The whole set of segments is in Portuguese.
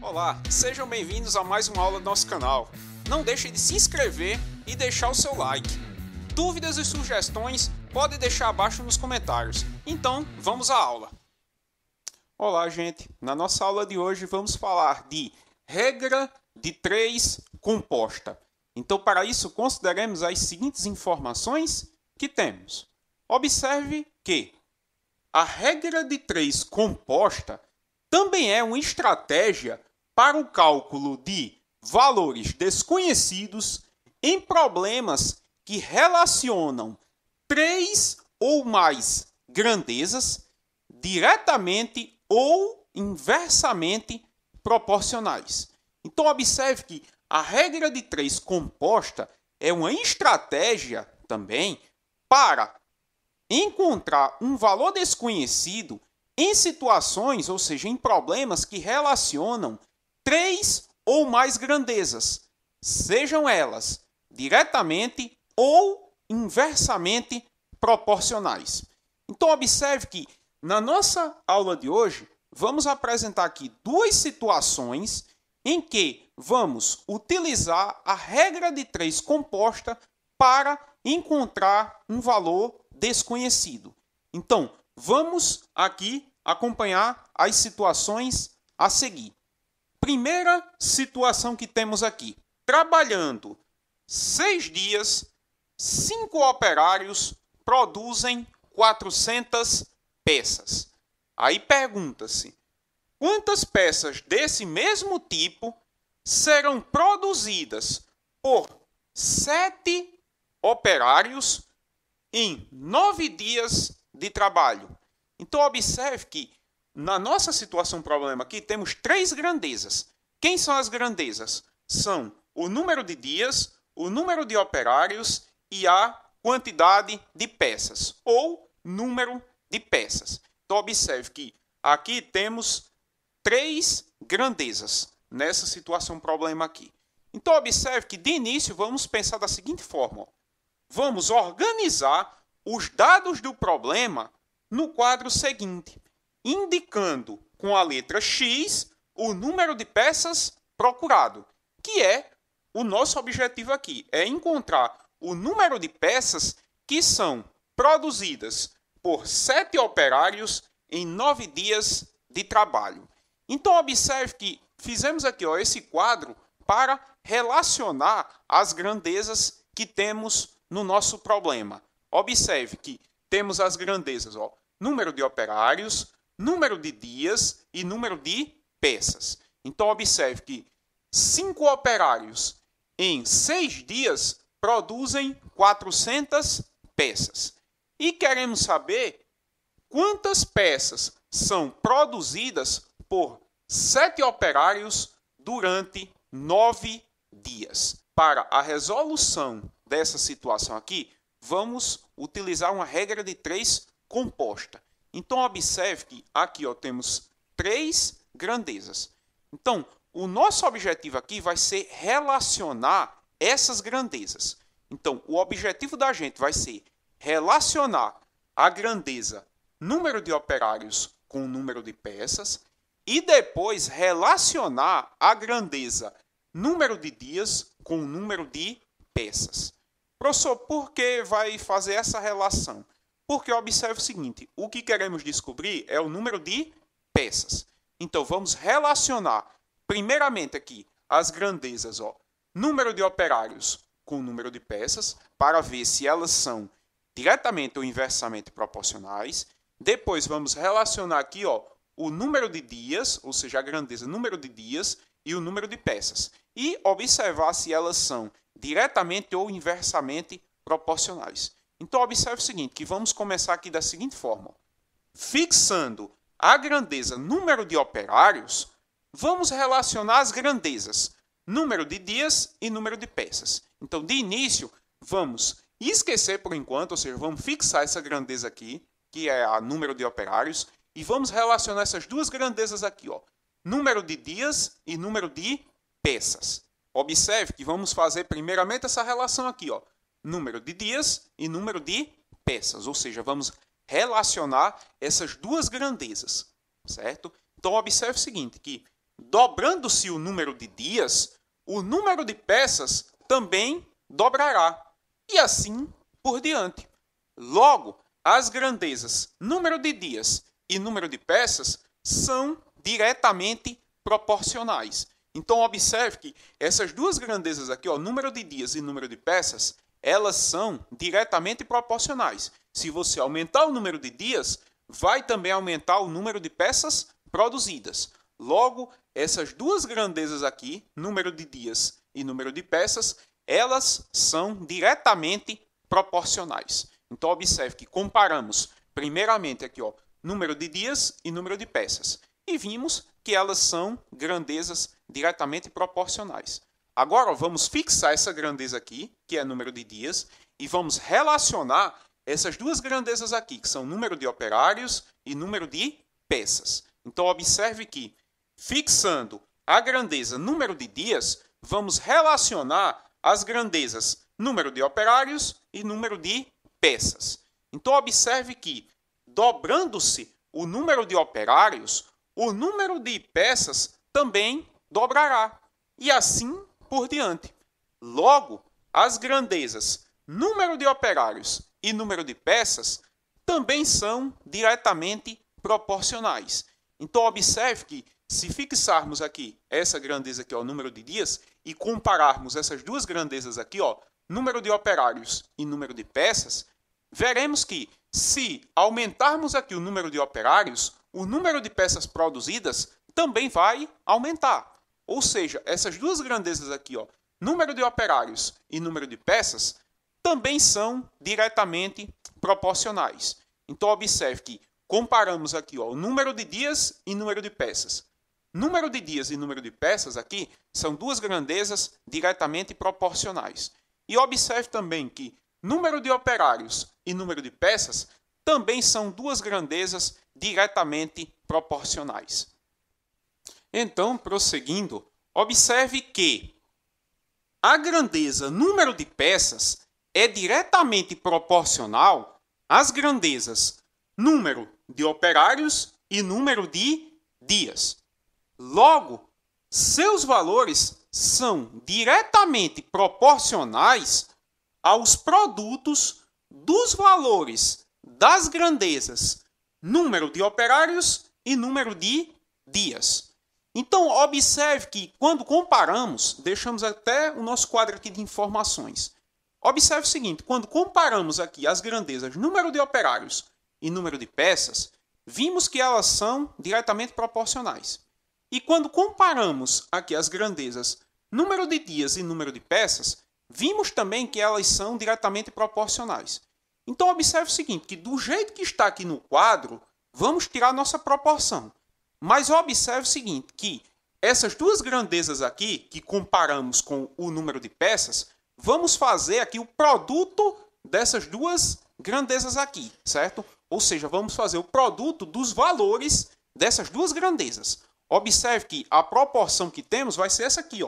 Olá, sejam bem-vindos a mais uma aula do nosso canal. Não deixe de se inscrever e deixar o seu like. Dúvidas e sugestões pode deixar abaixo nos comentários. Então, vamos à aula. Olá, gente. Na nossa aula de hoje vamos falar de regra de 3 composta. Então, para isso, consideremos as seguintes informações que temos. Observe que a regra de 3 composta também é uma estratégia para o cálculo de valores desconhecidos em problemas que relacionam 3 ou mais grandezas diretamente ou inversamente proporcionais. Então, observe que a regra de 3 composta é uma estratégia também para encontrar um valor desconhecido em situações, ou seja, em problemas que relacionam 3 ou mais grandezas, sejam elas diretamente ou inversamente proporcionais. Então, observe que na nossa aula de hoje, vamos apresentar aqui duas situações em que vamos utilizar a regra de 3 composta para encontrar um valor desconhecido. Então, vamos aqui acompanhar as situações a seguir. Primeira situação que temos aqui. Trabalhando 6 dias, 5 operários produzem 400 peças. Aí pergunta-se, quantas peças desse mesmo tipo serão produzidas por 7 operários em 9 dias de trabalho? Então, observe que na nossa situação problema aqui temos 3 grandezas. Quem são as grandezas? São o número de dias, o número de operários e a quantidade de peças, ou número de peças. Então, observe que aqui temos 3 grandezas nessa situação problema aqui. Então, observe que de início vamos pensar da seguinte forma. Vamos organizar os dados do problema no quadro seguinte, indicando com a letra X o número de peças procurado, que é o nosso objetivo aqui, é encontrar o número de peças que são produzidas por 7 operários em 9 dias de trabalho. Então, observe que fizemos aqui esse quadro para relacionar as grandezas que temos no nosso problema. Observe que temos as grandezas, número de operários, número de dias e número de peças. Então, observe que 5 operários em 6 dias produzem 400 peças. E queremos saber quantas peças são produzidas por 7 operários durante 9 dias. Para a resolução dessa situação aqui, vamos utilizar uma regra de 3 composta. Então, observe que aqui temos 3 grandezas. Então, o nosso objetivo aqui vai ser relacionar essas grandezas. Então, o objetivo da gente vai ser relacionar a grandeza número de operários com o número de peças e depois relacionar a grandeza número de dias com o número de peças. Professor, por que vai fazer essa relação? Porque observe o seguinte, o que queremos descobrir é o número de peças. Então, vamos relacionar, primeiramente aqui, as grandezas, número de operários com o número de peças, para ver se elas são diretamente ou inversamente proporcionais. Depois, vamos relacionar aqui, o número de dias, ou seja, a grandeza número de dias e o número de peças. E observar se elas são diretamente ou inversamente proporcionais. Então, observe o seguinte, que vamos começar aqui da seguinte forma. Fixando a grandeza número de operários, vamos relacionar as grandezas número de dias e número de peças. Então, de início, vamos esquecer por enquanto, ou seja, vamos fixar essa grandeza aqui, que é a número de operários, e vamos relacionar essas duas grandezas aqui, número de dias e número de peças. Observe que vamos fazer primeiramente essa relação aqui, número de dias e número de peças, ou seja, vamos relacionar essas duas grandezas, certo? Então, observe o seguinte, que dobrando-se o número de dias, o número de peças também dobrará, e assim por diante. Logo, as grandezas número de dias e número de peças são diretamente proporcionais. Então, observe que essas duas grandezas aqui, número de dias e número de peças, elas são diretamente proporcionais. Se você aumentar o número de dias, vai também aumentar o número de peças produzidas. Logo, essas duas grandezas aqui, número de dias e número de peças, elas são diretamente proporcionais. Então, observe que comparamos primeiramente aqui, número de dias e número de peças. E vimos que elas são grandezas diretamente proporcionais. Agora, vamos fixar essa grandeza aqui, que é número de dias, e vamos relacionar essas duas grandezas aqui, que são número de operários e número de peças. Então, observe que, fixando a grandeza número de dias, vamos relacionar as grandezas número de operários e número de peças. Então, observe que, dobrando-se o número de operários, o número de peças também dobrará, e assim por diante. Logo, as grandezas número de operários e número de peças também são diretamente proporcionais. Então, observe que, se fixarmos aqui essa grandeza aqui, número de dias, e compararmos essas duas grandezas aqui, número de operários e número de peças, veremos que, se aumentarmos aqui o número de operários, o número de peças produzidas também vai aumentar. Ou seja, essas duas grandezas aqui, número de operários e número de peças, também são diretamente proporcionais. Então, observe que comparamos aqui o número de dias e número de peças. Número de dias e número de peças aqui são duas grandezas diretamente proporcionais. E observe também que número de operários e número de peças também são duas grandezas diretamente proporcionais. Então, prosseguindo, observe que a grandeza número de peças é diretamente proporcional às grandezas número de operários e número de dias. Logo, seus valores são diretamente proporcionais aos produtos dos valores das grandezas número de operários e número de dias. Então, observe que quando comparamos, deixamos até o nosso quadro aqui de informações. Observe o seguinte, quando comparamos aqui as grandezas número de operários e número de peças, vimos que elas são diretamente proporcionais. E quando comparamos aqui as grandezas número de dias e número de peças, vimos também que elas são diretamente proporcionais. Então, observe o seguinte, que do jeito que está aqui no quadro, vamos tirar a nossa proporção. Mas observe o seguinte, que essas duas grandezas aqui, que comparamos com o número de peças, vamos fazer aqui o produto dessas duas grandezas aqui, certo? Ou seja, vamos fazer o produto dos valores dessas duas grandezas. Observe que a proporção que temos vai ser essa aqui,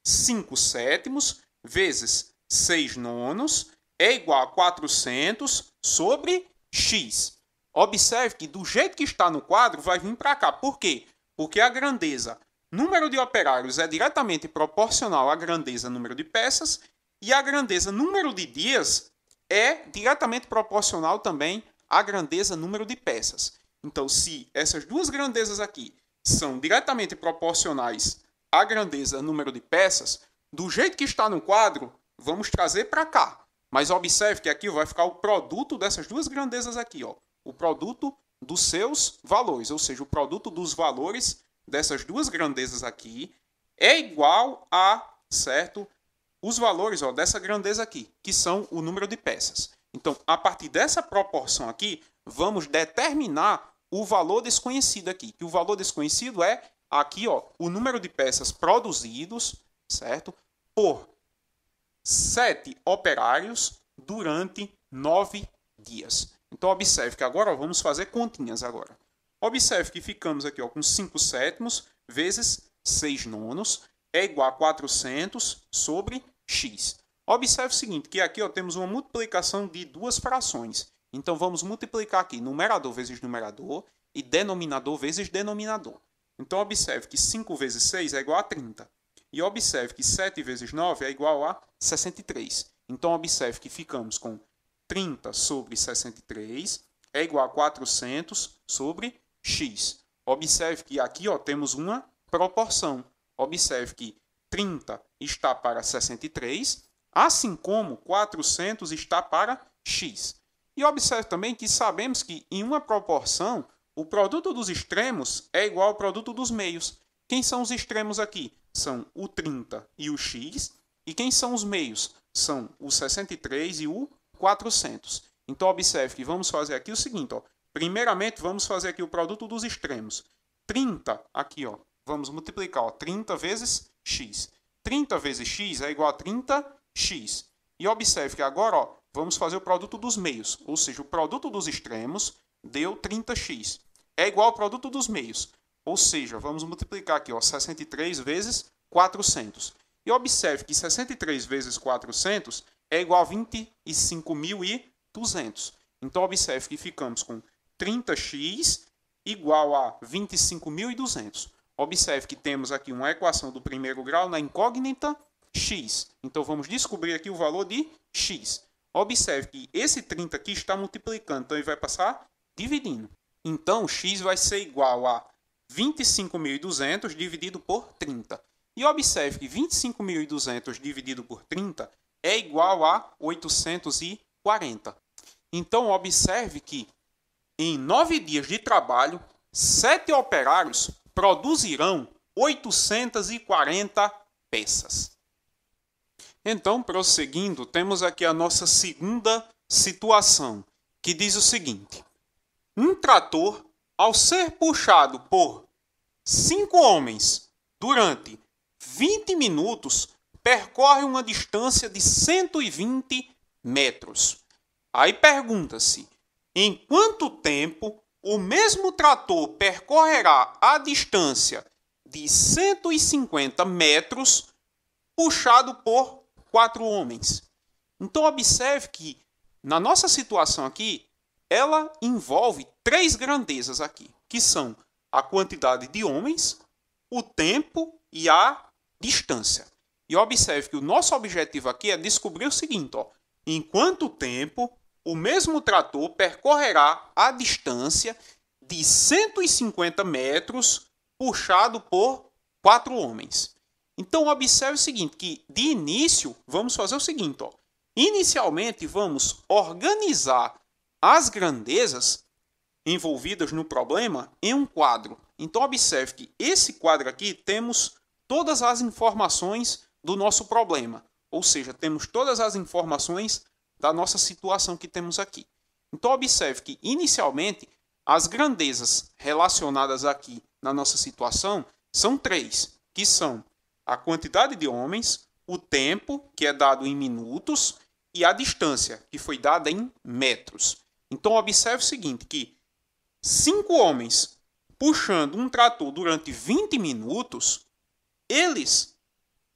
5 sétimos vezes 6 nonos é igual a 400 sobre x. Observe que do jeito que está no quadro vai vir para cá. Por quê? Porque a grandeza número de operários é diretamente proporcional à grandeza número de peças e a grandeza número de dias é diretamente proporcional também à grandeza número de peças. Então, se essas duas grandezas aqui são diretamente proporcionais à grandeza número de peças, do jeito que está no quadro, vamos trazer para cá. Mas observe que aqui vai ficar o produto dessas duas grandezas aqui, o produto dos seus valores, ou seja, o produto dos valores dessas duas grandezas aqui é igual a, certo, os valores dessa grandeza aqui, que são o número de peças. Então, a partir dessa proporção aqui, vamos determinar o valor desconhecido aqui, que o valor desconhecido é aqui, o número de peças produzidos, certo, por 7 operários durante 9 dias. Então, observe que agora vamos fazer continhas agora. Observe que ficamos aqui com 5 sétimos vezes 6 nonos é igual a 400 sobre x. Observe o seguinte, que aqui temos uma multiplicação de duas frações. Então, vamos multiplicar aqui numerador vezes numerador e denominador vezes denominador. Então, observe que 5 vezes 6 é igual a 30. E observe que 7 vezes 9 é igual a 63. Então, observe que ficamos com 30 sobre 63 é igual a 400 sobre x. Observe que aqui temos uma proporção. Observe que 30 está para 63, assim como 400 está para x. E observe também que sabemos que em uma proporção, o produto dos extremos é igual ao produto dos meios. Quem são os extremos aqui? São o 30 e o x. E quem são os meios? São o 63 e o 400. Então, observe que vamos fazer aqui o seguinte. Primeiramente, vamos fazer aqui o produto dos extremos. 30, aqui, vamos multiplicar. 30 vezes x. 30 vezes x é igual a 30x. E observe que agora vamos fazer o produto dos meios. Ou seja, o produto dos extremos deu 30x. É igual ao produto dos meios. Ou seja, vamos multiplicar aqui, 63 vezes 400. E observe que 63 vezes 400 é igual a 25.200. Então, observe que ficamos com 30x igual a 25.200. Observe que temos aqui uma equação do primeiro grau na incógnita x. Então, vamos descobrir aqui o valor de x. Observe que esse 30 aqui está multiplicando, então ele vai passar dividindo. Então, x vai ser igual a 25.200 dividido por 30. E observe que 25.200 dividido por 30 é igual a 840. Então, observe que em 9 dias de trabalho, 7 operários produzirão 840 peças. Então, prosseguindo, temos aqui a nossa segunda situação, que diz o seguinte. Um trator, ao ser puxado por 5 homens durante 20 minutos, percorre uma distância de 120 metros. Aí pergunta-se, em quanto tempo o mesmo trator percorrerá a distância de 150 metros puxado por 4 homens? Então, observe que na nossa situação aqui, ela envolve 3 grandezas aqui, que são a quantidade de homens, o tempo e a distância. E observe que o nosso objetivo aqui é descobrir o seguinte, em quanto tempo o mesmo trator percorrerá a distância de 150 metros puxado por 4 homens. Então, observe o seguinte, que de início, vamos fazer o seguinte. Inicialmente, vamos organizar as grandezas envolvidas no problema em um quadro. Então, observe que esse quadro aqui temos todas as informações do nosso problema. Ou seja, temos todas as informações da nossa situação que temos aqui. Então, observe que, inicialmente, as grandezas relacionadas aqui na nossa situação são 3, que são a quantidade de homens, o tempo, que é dado em minutos, e a distância, que foi dada em metros. Então, observe o seguinte, que 5 homens puxando um trator durante 20 minutos, eles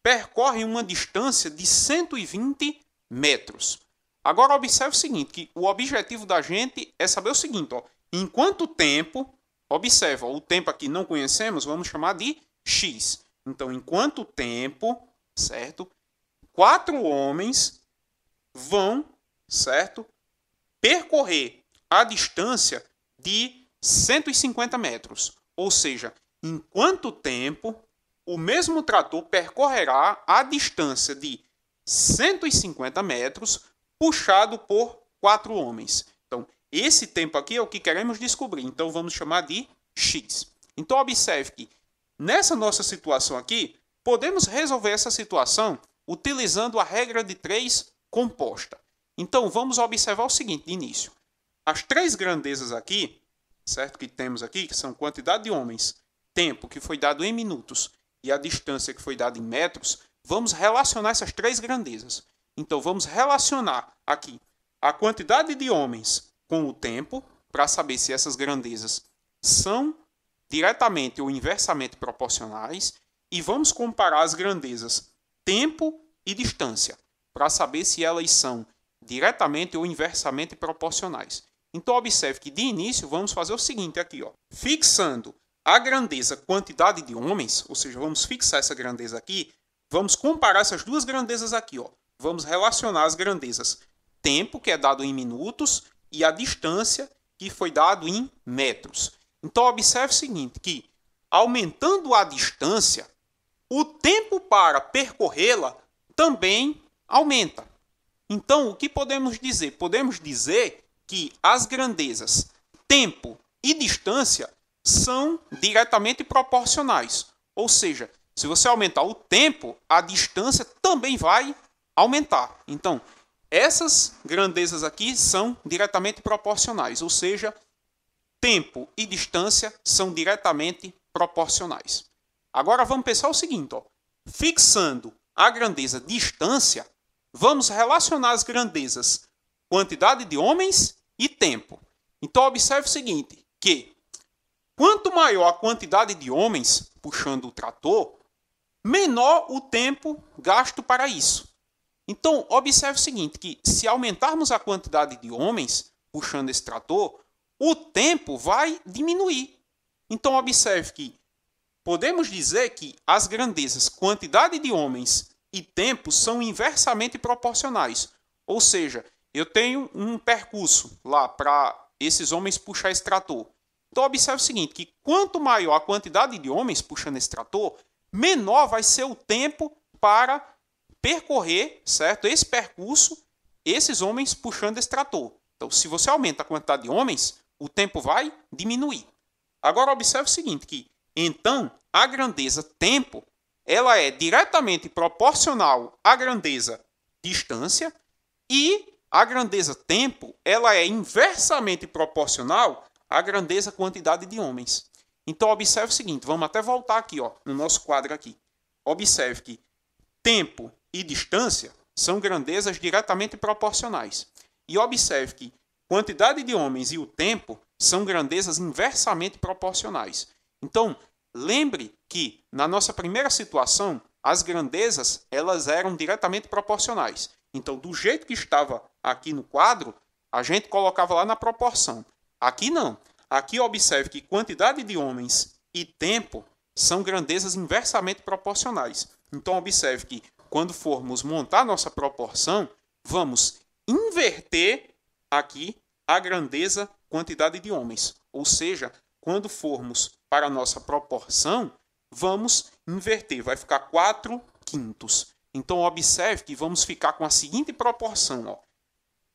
percorrem uma distância de 120 metros. Agora, observe o seguinte, que o objetivo da gente é saber o seguinte, em quanto tempo, observa, o tempo aqui não conhecemos, vamos chamar de x. Então, em quanto tempo, certo? 4 homens vão, certo? Percorrer a distância de 150 metros. Ou seja, em quanto tempo o mesmo trator percorrerá a distância de 150 metros puxado por 4 homens. Então, esse tempo aqui é o que queremos descobrir. Então, vamos chamar de x. Então, observe que nessa nossa situação aqui, podemos resolver essa situação utilizando a regra de 3 composta. Então, vamos observar o seguinte de início. As 3 grandezas aqui, certo? Que temos aqui, que são quantidade de homens, tempo, que foi dado em minutos, e a distância, que foi dada em metros, vamos relacionar essas 3 grandezas. Então, vamos relacionar aqui a quantidade de homens com o tempo, para saber se essas grandezas são diretamente ou inversamente proporcionais, e vamos comparar as grandezas tempo e distância, para saber se elas são diretamente ou inversamente proporcionais. Então, observe que de início vamos fazer o seguinte aqui, fixando a grandeza quantidade de homens, ou seja, vamos fixar essa grandeza aqui, vamos comparar essas duas grandezas aqui, ó. Vamos relacionar as grandezas tempo, que é dado em minutos, e a distância, que foi dado em metros. Então, observe o seguinte, que aumentando a distância, o tempo para percorrê-la também aumenta. Então, o que podemos dizer? Podemos dizer que as grandezas tempo e distância são diretamente proporcionais. Ou seja, se você aumentar o tempo, a distância também vai aumentar. Então, essas grandezas aqui são diretamente proporcionais. Ou seja, tempo e distância são diretamente proporcionais. Agora vamos pensar o seguinte, ó. Fixando a grandeza distância, vamos relacionar as grandezas quantidade de homens e tempo. Então observe o seguinte, que quanto maior a quantidade de homens puxando o trator, menor o tempo gasto para isso. Então observe o seguinte, que se aumentarmos a quantidade de homens puxando esse trator, o tempo vai diminuir. Então observe que podemos dizer que as grandezas quantidade de homens e tempo são inversamente proporcionais. Ou seja, eu tenho um percurso lá para esses homens puxar esse trator. Então observe o seguinte, que quanto maior a quantidade de homens puxando esse trator, menor vai ser o tempo para percorrer, certo, esse percurso, esses homens puxando esse trator. Então, se você aumenta a quantidade de homens, o tempo vai diminuir. Agora observe o seguinte, que então a grandeza tempo, ela é diretamente proporcional à grandeza distância e a grandeza tempo, ela é inversamente proporcional à grandeza quantidade de homens. Então observe o seguinte, vamos até voltar aqui, ó, no nosso quadro aqui. Observe que tempo e distância são grandezas diretamente proporcionais. E observe que quantidade de homens e o tempo são grandezas inversamente proporcionais. Então, lembre que na nossa primeira situação, as grandezas elas eram diretamente proporcionais. Então, do jeito que estava aqui no quadro, a gente colocava lá na proporção. Aqui não. Aqui observe que quantidade de homens e tempo são grandezas inversamente proporcionais. Então, observe que quando formos montar nossa proporção, vamos inverter aqui a grandeza quantidade de homens. Ou seja, quando formos para a nossa proporção, vamos inverter. Vai ficar 4/5. Então, observe que vamos ficar com a seguinte proporção. Ó.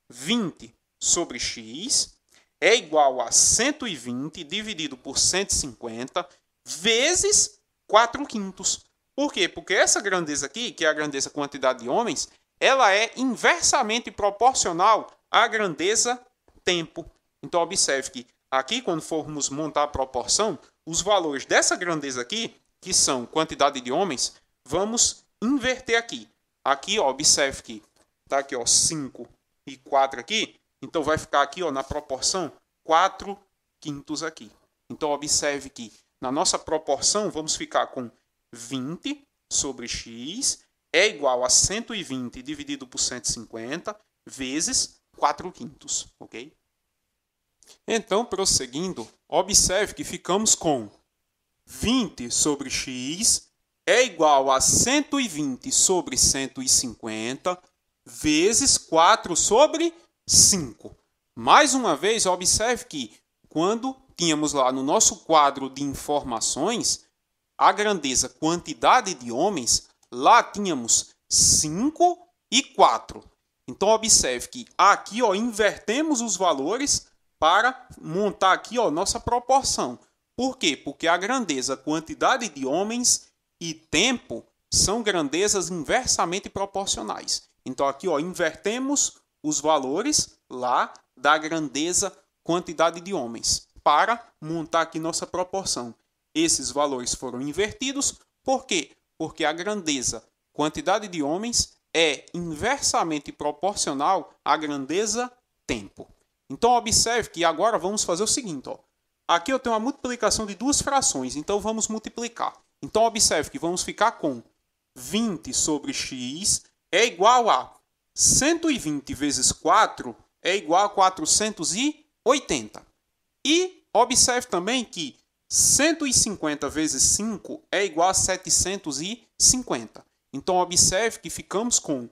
20 sobre x é igual a 120 dividido por 150 vezes 4/5. Por quê? Porque essa grandeza aqui, que é a grandeza quantidade de homens, ela é inversamente proporcional à grandeza tempo. Então, observe que aqui, quando formos montar a proporção, os valores dessa grandeza aqui, que são quantidade de homens, vamos inverter aqui. Aqui, ó, observe que está aqui, ó, 5 e 4 aqui. Então, vai ficar aqui, ó, na proporção 4/5 aqui. Então, observe que na nossa proporção, vamos ficar com 20 sobre x é igual a 120 dividido por 150 vezes 4/5, ok? Então, prosseguindo, observe que ficamos com 20 sobre x é igual a 120 sobre 150 vezes 4 sobre 5. Mais uma vez, observe que quando tínhamos lá no nosso quadro de informações, a grandeza quantidade de homens, lá tínhamos 5 e 4. Então, observe que aqui, ó, invertemos os valores para montar aqui, ó, nossa proporção. Por quê? Porque a grandeza quantidade de homens e tempo são grandezas inversamente proporcionais. Então, aqui, ó, invertemos os valores lá da grandeza quantidade de homens para montar aqui nossa proporção. Esses valores foram invertidos. Por quê? Porque a grandeza quantidade de homens é inversamente proporcional à grandeza tempo. Então, observe que agora vamos fazer o seguinte. Ó. Aqui eu tenho uma multiplicação de duas frações, então vamos multiplicar. Então, observe que vamos ficar com 20 sobre x é igual a 120 vezes 4 é igual a 480. E observe também que 150 vezes 5 é igual a 750. Então, observe que ficamos com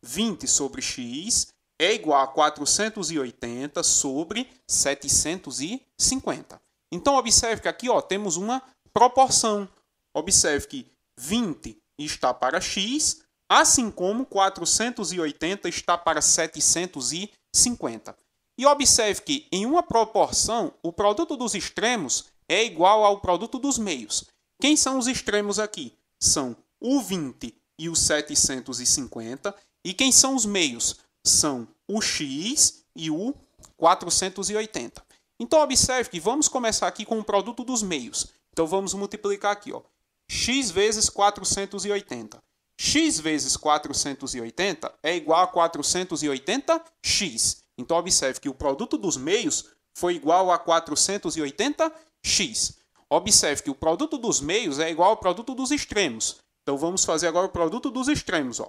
20 sobre x é igual a 480 sobre 750. Então, observe que aqui temos uma proporção. Observe que 20 está para x, assim como 480 está para 750. E observe que, em uma proporção, o produto dos extremos é igual ao produto dos meios. Quem são os extremos aqui? São o 20 e o 750. E quem são os meios? São o x e o 480. Então, observe que vamos começar aqui com o produto dos meios. Então, vamos multiplicar aqui. X vezes 480. X vezes 480 é igual a 480x. Então, observe que o produto dos meios foi igual a 480x. Observe que o produto dos meios é igual ao produto dos extremos. Então, vamos fazer agora o produto dos extremos.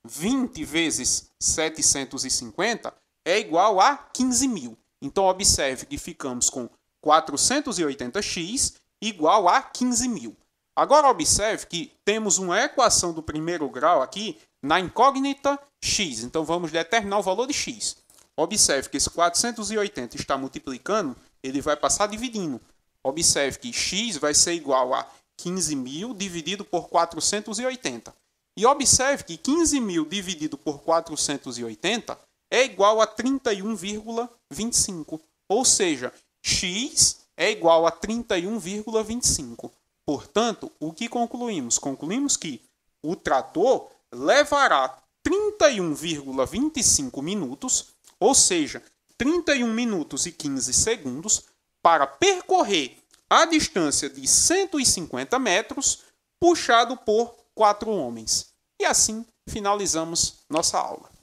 20 vezes 750 é igual a 15.000. Então, observe que ficamos com 480x igual a 15.000. Agora, observe que temos uma equação do primeiro grau aqui na incógnita x. Então, vamos determinar o valor de x. Observe que esse 480 está multiplicando, ele vai passar dividindo. Observe que x vai ser igual a 15.000 dividido por 480. E observe que 15.000 dividido por 480 é igual a 31,25. Ou seja, x é igual a 31,25. Portanto, o que concluímos? Concluímos que o trator levará 31,25 minutos, ou seja, 31 minutos e 15 segundos, para percorrer a distância de 150 metros, puxado por 4 homens. E assim finalizamos nossa aula.